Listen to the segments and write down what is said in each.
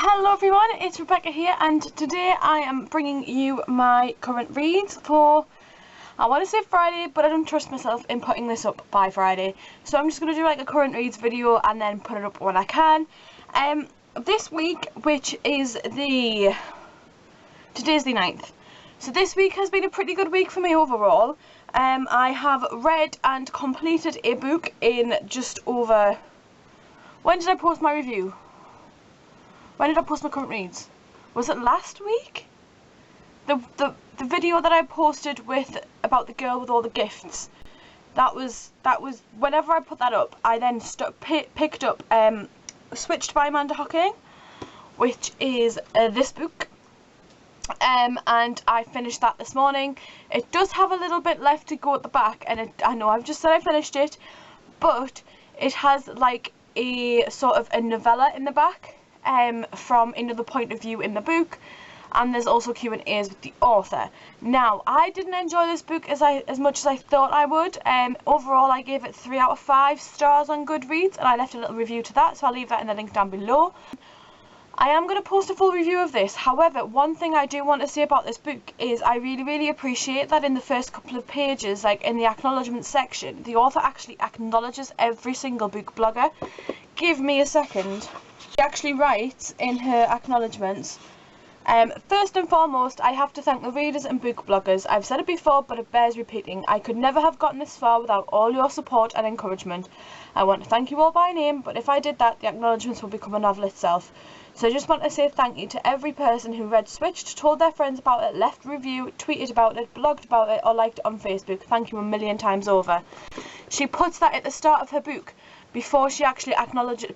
Hello everyone, it's Rebecca here, and today I am bringing you my current reads for, I want to say Friday, but I don't trust myself in putting this up by Friday. So I'm just going to do like a current reads video and then put it up when I can. This week, which is today's the 9th. So this week has been a pretty good week for me overall. I have read and completed a book in just over, when did I post my review? When did I post my current reads? Was it last week? The video that I posted about the girl with all the gifts. That was whenever I put that up, I then picked up Switched by Amanda Hocking, which is this book. And I finished that this morning. It does have a little bit left to go at the back, and I know I've just said I finished it, but it has like a sort of a novella in the back. From another point of view in the book, and there's also Q&As with the author. Now, I didn't enjoy this book as much as I thought I would. Overall, I gave it 3 out of 5 stars on Goodreads, and I left a little review to that, so I'll leave that in the link down below. I am going to post a full review of this. However, one thing I do want to say about this book is I really appreciate that in the first couple of pages, like in the acknowledgement section, the author actually acknowledges every single book blogger. Give me a second. She actually writes in her acknowledgements, first and foremost, I have to thank the readers and book bloggers. I've said it before, but it bears repeating. I could never have gotten this far without all your support and encouragement. I want to thank you all by name, but if I did that, the acknowledgements would become a novel itself. So I just want to say thank you to every person who read Switched, told their friends about it, left a review, tweeted about it, blogged about it, or liked it on Facebook. Thank you a million times over. She puts that at the start of her book, before she actually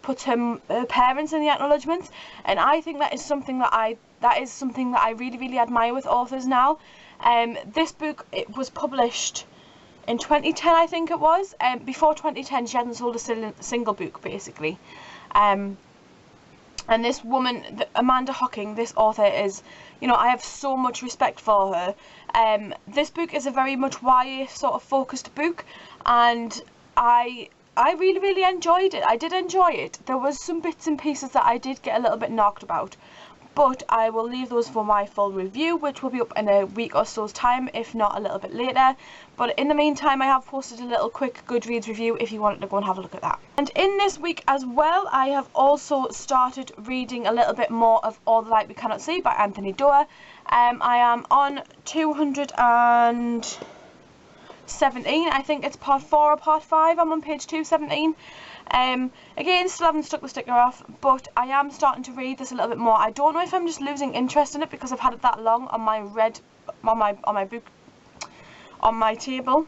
puts her parents in the acknowledgements, and I think that is something that I really admire with authors now. This book, it was published in 2010, I think it was. Before 2010, she hadn't sold a single book, basically. And this woman, Amanda Hocking, this author is, you know, I have so much respect for her. This book is a very much YA sort of focused book, and I really enjoyed it. I did enjoy it. There was some bits and pieces that I did get a little bit knocked about, but I will leave those for my full review, which will be up in a week or so's time, if not a little bit later. But in the meantime, I have posted a little quick Goodreads review if you wanted to go and have a look at that. And in this week as well, I have also started reading a little bit more of All the Light We Cannot See by Anthony Doerr. I am on 217, I think it's part 4 or part 5. I'm on page 217. Again, still haven't stuck the sticker off, but I am starting to read this a little bit more. I don't know if I'm just losing interest in it because I've had it that long on my table.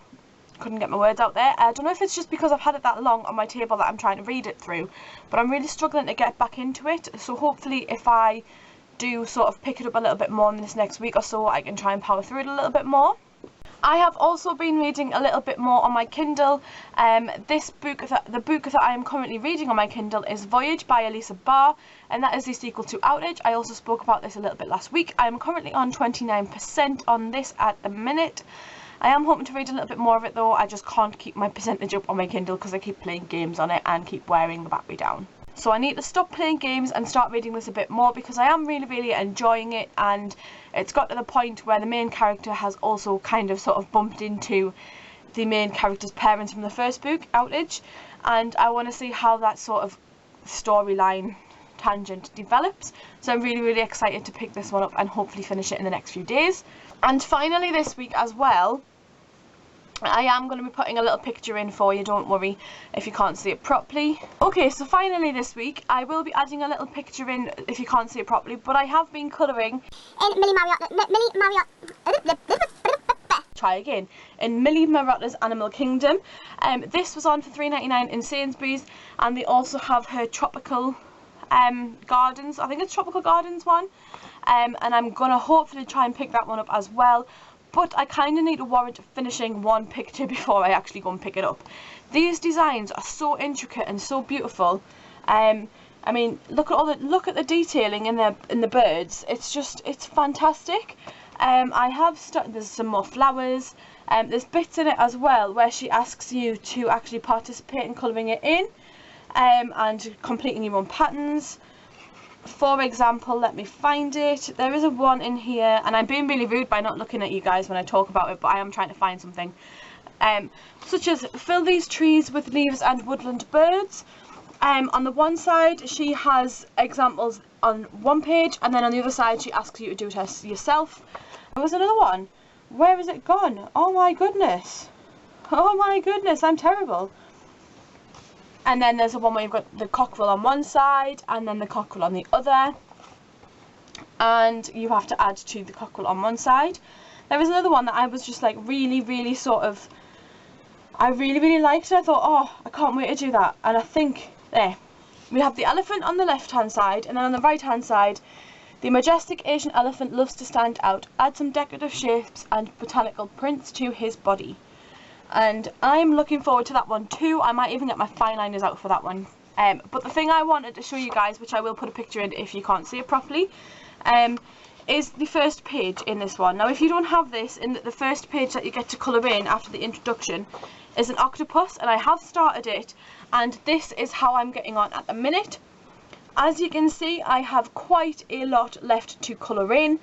Couldn't get my words out there. I don't know if it's just because I've had it that long on my table that I'm trying to read it through, but I'm really struggling to get back into it. So hopefully, if I do sort of pick it up a little bit more in this next week or so, I can try and power through it a little bit more. I have also been reading a little bit more on my Kindle. The book that I am currently reading on my Kindle is Voyage by Elisa Barr, and that is the sequel to Outage. I also spoke about this a little bit last week. I am currently on 29% on this at the minute. I am hoping to read a little bit more of it though. I just can't keep my percentage up on my Kindle because I keep playing games on it and keep wearing the battery down. So I need to stop playing games and start reading this a bit more because I am really enjoying it, and it's got to the point where the main character has also kind of sort of bumped into the main character's parents from the first book, Outage, and I want to see how that sort of storyline tangent develops. So I'm really excited to pick this one up and hopefully finish it in the next few days. And finally this week as well, I am going to be putting a little picture in for you, don't worry if you can't see it properly. Okay, so finally this week, I will be adding a little picture in if you can't see it properly, but I have been colouring in Millie Mariotta's Animal Kingdom. This was on for $3.99 in Sainsbury's, and they also have her Tropical Gardens, I think it's Tropical Gardens one, and I'm going to hopefully try and pick that one up as well. But I kind of need to warrant finishing one picture before I actually go and pick it up. These designs are so intricate and so beautiful. I mean, look at the detailing in the birds. It's fantastic. I have there's some more flowers. There's bits in it as well where she asks you to actually participate in colouring it in, and completing your own patterns. For example, let me find it. There is a one in here, and I'm being really rude by not looking at you guys when I talk about it, but I am trying to find something. Such as fill these trees with leaves and woodland birds. On the one side she has examples on one page, and then on the other side she asks you to do it yourself. There was another one. Where is it gone? Oh my goodness. Oh my goodness, I'm terrible. And then there's the one where you've got the cockerel on one side and then the cockerel on the other, and you have to add to the cockerel on one side. There was another one that I was just like really sort of, I really liked it. I thought, oh, I can't wait to do that. And I think there we have the elephant on the left hand side, and then on the right hand side, the majestic Asian elephant loves to stand out. Add some decorative shapes and botanical prints to his body. And I'm looking forward to that one too. I might even get my fine liners out for that one. But the thing I wanted to show you guys, which I will put a picture in if you can't see it properly, is the first page in this one. Now if you don't have this, in the first page that you get to colour in after the introduction is an octopus, and I have started it, and this is how I'm getting on at the minute. As you can see, I have quite a lot left to colour in,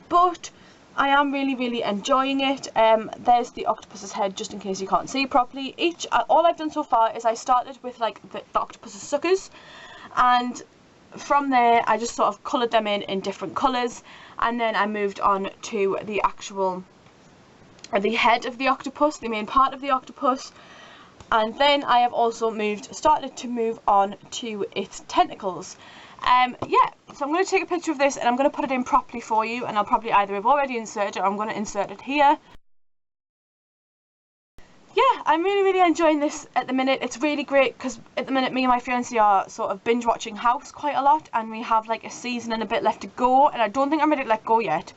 but I am really enjoying it. There's the octopus's head, just in case you can't see properly. All I've done so far is I started with like the octopus's suckers, and from there I just sort of coloured them in different colours, and then I moved on to the actual the head of the octopus, the main part of the octopus, and then I have also started to move on to its tentacles. Yeah, so I'm going to take a picture of this and I'm going to put it in properly for you, and I'll probably either have already inserted it or I'm going to insert it here. Yeah, I'm really enjoying this at the minute. It's really great because at the minute me and my fiance are sort of binge watching House quite a lot, and we have like a season and a bit left to go, and I don't think I'm ready to let go yet.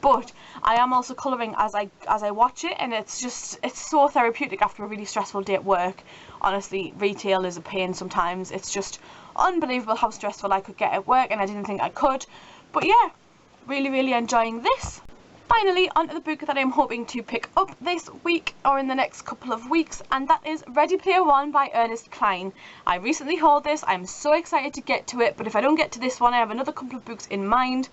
But I am also colouring as I watch it, and it's so therapeutic after a really stressful day at work. Honestly, retail is a pain sometimes. It's just unbelievable how stressful I could get at work, and I didn't think I could. But yeah, really enjoying this. Finally, onto the book that I'm hoping to pick up this week or in the next couple of weeks, and that is Ready Player One by Ernest Cline. I recently hauled this. I'm so excited to get to it, but if I don't get to this one, I have another couple of books in mind.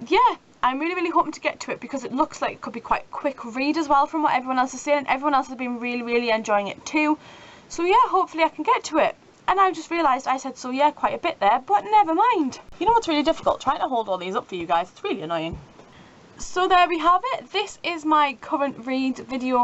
Yeah, I'm really hoping to get to it because it looks like it could be quite a quick read as well from what everyone else is saying, and everyone else has been really enjoying it too. So yeah, hopefully I can get to it. And I just realised I said so yeah quite a bit there, but never mind. You know what's really difficult? Trying to hold all these up for you guys. It's really annoying. So there we have it. This is my current read video